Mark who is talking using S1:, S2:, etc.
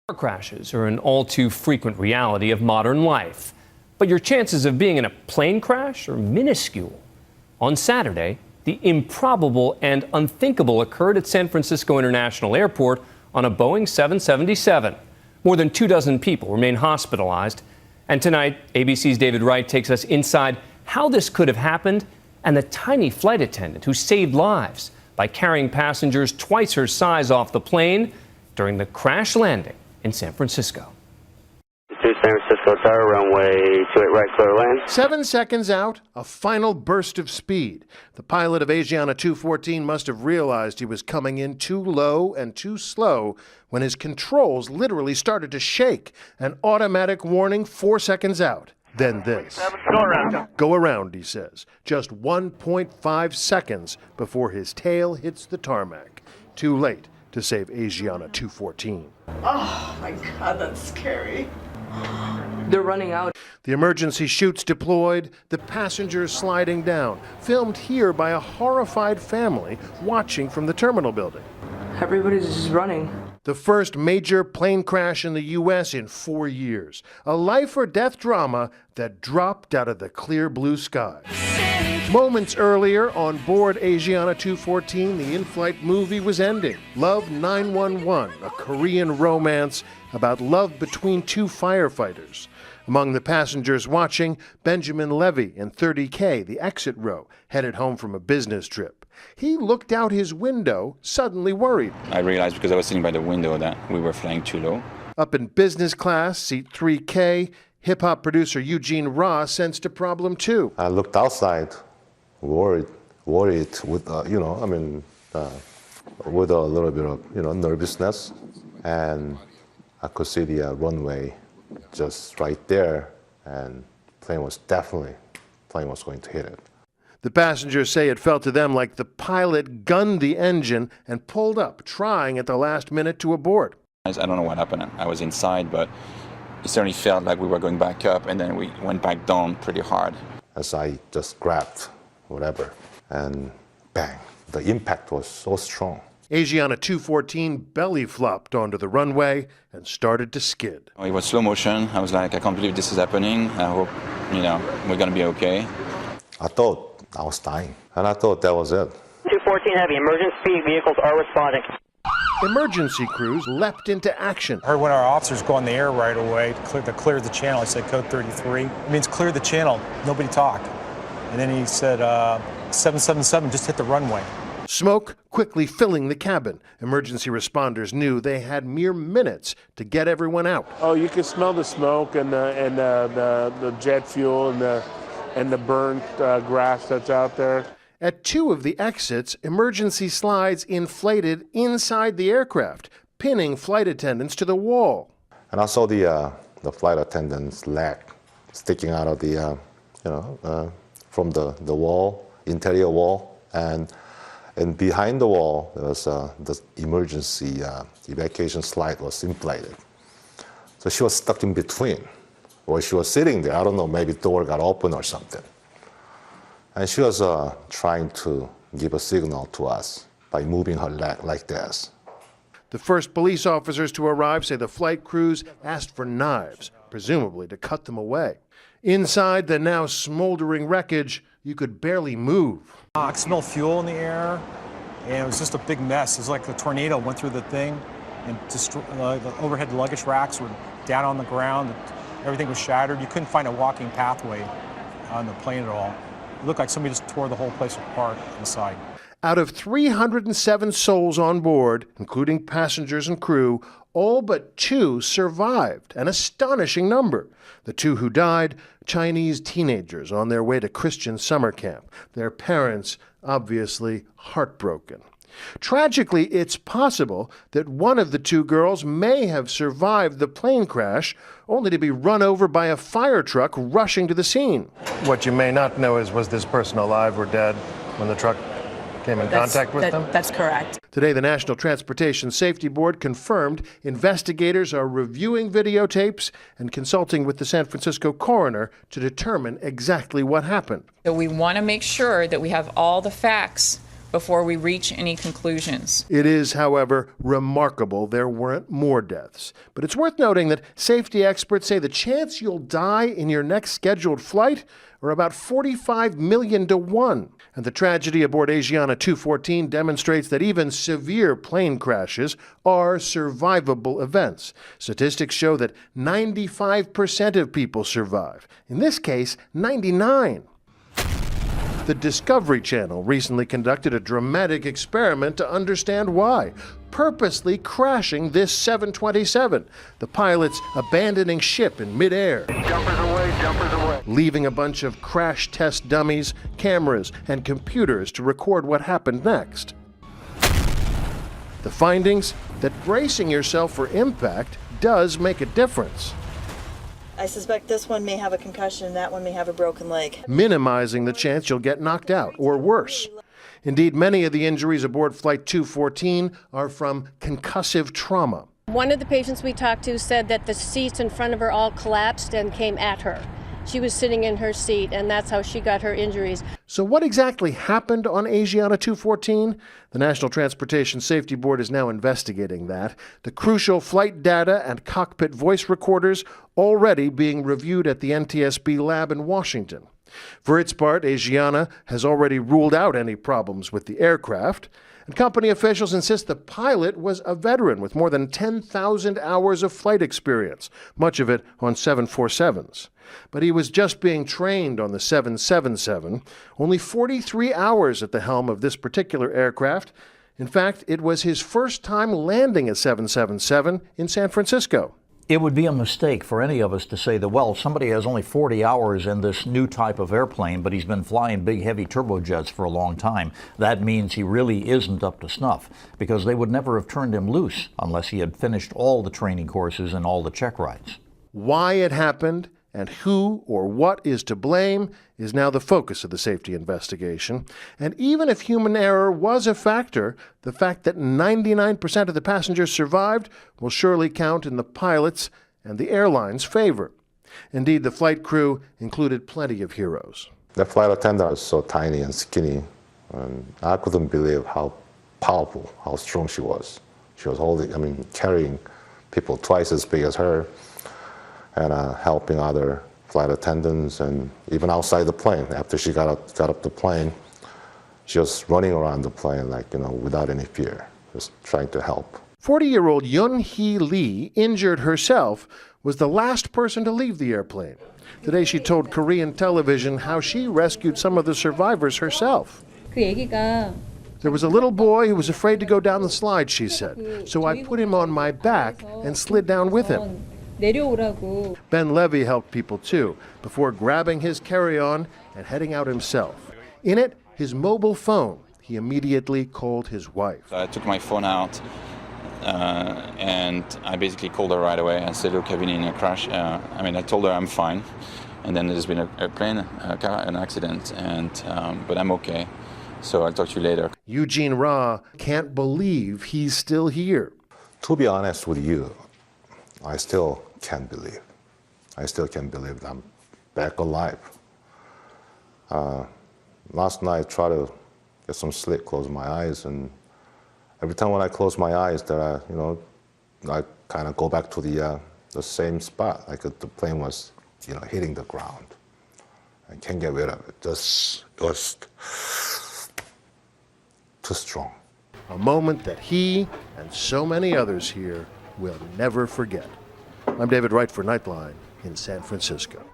S1: Car crashes are an all too frequent reality of modern life, but your chances of being in a plane crash are minuscule. On Saturday, the improbable and unthinkable occurred at San Francisco International Airport on a Boeing 777. More than 24 people remain hospitalized. And tonight, ABC's David Wright takes us inside how this could have happened and the tiny flight attendant who saved lives by carrying passengers twice her size off the plane during the crash landing in San Francisco.
S2: To San Francisco Tower, runway 28 right, clear land.
S3: 7 seconds out, a final burst of speed. The pilot of Asiana 214 must have realized he was coming in too low and too slow when his controls literally started to shake. An automatic warning 4 seconds out. Then this.
S2: Go around.
S3: Go around, he says. Just 1.5 seconds before his tail hits the tarmac. Too late to save Asiana 214.
S4: Oh my God, that's scary.
S5: They're running out.
S3: The emergency chutes deployed, the passengers sliding down, filmed here by a horrified family watching from the terminal building.
S5: Everybody's just running.
S3: The first major plane crash in the U.S. in 4 years. A life or death drama that dropped out of the clear blue sky. Moments earlier, on board Asiana 214, the in-flight movie was ending. Love 911, a Korean romance about love between two firefighters. Among the passengers watching, Benjamin Levy in 30K, the exit row, headed home from a business trip. He looked out his window, suddenly worried.
S6: I realized because I was sitting by the window that we were flying too low.
S3: Up in business class, seat 3K, hip-hop producer Eugene Ross sensed a problem too.
S7: I looked outside, worried with, with a little bit of, nervousness. And I could see the runway just right there, and plane was going to hit it.
S3: The passengers say it felt to them like the pilot gunned the engine and pulled up, trying at the last minute to abort.
S6: I don't know what happened. I was inside, but it certainly felt like we were going back up, and then we went back down pretty hard.
S7: As I just grabbed whatever, and bang, the impact was so strong.
S3: Asiana 214 belly flopped onto the runway and started to skid.
S6: It was slow motion. I was like, I can't believe this is happening. I hope, we're going to be okay.
S7: I thought I was dying, and I thought that was it.
S2: 214 heavy, emergency vehicles are responding.
S3: Emergency crews leapt into action.
S8: I heard one of our officers go on the air right away to clear the channel. He said code 33. It means clear the channel. Nobody talk. And then he said 777 just hit the runway.
S3: Smoke quickly filling the cabin. Emergency responders knew they had mere minutes to get everyone out.
S9: Oh, you can smell the smoke and the jet fuel and the burnt grass that's out there.
S3: At 2 of the exits, emergency slides inflated inside the aircraft, pinning flight attendants to the wall.
S7: And I saw the flight attendant's leg sticking out of the, from the wall, interior wall, and behind the wall, there was the emergency evacuation slide was inflated. So she was stuck in between, or she was sitting there. I don't know, maybe the door got open or something. And she was trying to give a signal to us by moving her leg like this.
S3: The first police officers to arrive say the flight crews asked for knives, presumably to cut them away. Inside the now smoldering wreckage, you could barely move.
S8: I could smell fuel in the air, and it was just a big mess. It was like a tornado went through the thing, and the overhead luggage racks were down on the ground. Everything was shattered. You couldn't find a walking pathway on the plane at all. It looked like somebody just tore the whole place apart inside.
S3: Out of 307 souls on board, including passengers and crew, all but 2 survived, an astonishing number. The 2 who died, Chinese teenagers on their way to Christian summer camp, their parents obviously heartbroken. Tragically, it's possible that one of the 2 girls may have survived the plane crash, only to be run over by a fire truck rushing to the scene. What you may not know is, was this person alive or dead when the truck came in contact with them?
S4: That's correct.
S3: Today, the National Transportation Safety Board confirmed investigators are reviewing videotapes and consulting with the San Francisco coroner to determine exactly what happened.
S10: So we want to make sure that we have all the facts before we reach any conclusions.
S3: It is, however, remarkable there weren't more deaths. But it's worth noting that safety experts say the chance you'll die in your next scheduled flight are about 45 million to 1. And the tragedy aboard Asiana 214 demonstrates that even severe plane crashes are survivable events. Statistics show that 95% of people survive. In this case, 99%. The Discovery Channel recently conducted a dramatic experiment to understand why, purposely crashing this 727, the pilots abandoning ship in midair,
S2: Jumpers away.
S3: leaving a bunch of crash test dummies, cameras, and computers to record what happened next. The findings? That bracing yourself for impact does make a difference,
S4: I suspect this one may have a concussion and that one may have a broken leg.
S3: minimizing the chance you'll get knocked out, or worse. Indeed, many of the injuries aboard Flight 214 are from concussive trauma.
S11: One of the patients we talked to said that the seats in front of her all collapsed and came at her. She was sitting in her seat, and that's how she got her injuries.
S3: So what exactly happened on Asiana 214? The National Transportation Safety Board is now investigating that. The crucial flight data and cockpit voice recorders already being reviewed at the NTSB lab in Washington. For its part, Asiana has already ruled out any problems with the aircraft, and company officials insist the pilot was a veteran with more than 10,000 hours of flight experience, much of it on 747s. But he was just being trained on the 777, only 43 hours at the helm of this particular aircraft. In fact, it was his first time landing a 777 in San Francisco.
S12: It would be a mistake for any of us to say that, well, somebody has only 40 hours in this new type of airplane, but he's been flying big, heavy turbojets for a long time. That means he really isn't up to snuff, because they would never have turned him loose unless he had finished all the training courses and all the check rides.
S3: Why it happened and who or what is to blame is now the focus of the safety investigation. And even if human error was a factor, the fact that 99% of the passengers survived will surely count in the pilot's and the airline's favor. Indeed, the flight crew included plenty of heroes.
S7: The flight attendant was so tiny and skinny, and I couldn't believe how powerful, how strong she was. She was carrying people twice as big as her, and helping other flight attendants, and even outside the plane. After she got up the plane, she was running around the plane without any fear, just trying to help.
S3: 40-year-old Yun-hee Lee, injured herself, was the last person to leave the airplane. Today she told Korean television how she rescued some of the survivors herself. There was a little boy who was afraid to go down the slide, she said, so I put him on my back and slid down with him. Ben Levy helped people too, before grabbing his carry-on and heading out himself. In it, his mobile phone. He immediately called his wife.
S6: I took my phone out and I basically called her right away and said, look, I've been in a crash. I told her I'm fine. And then there's been an accident, but I'm okay. So I'll talk to you later.
S3: Eugene Ra can't believe he's still here.
S7: To be honest with you, I still can't believe. I still can't believe that I'm back alive. Last night I tried to get some sleep, close my eyes, and every time when I close my eyes, I kind of go back to the same spot, like the plane was, hitting the ground. I can't get rid of it. It was too strong.
S3: A moment that he and so many others here will never forget. I'm David Wright for Nightline in San Francisco.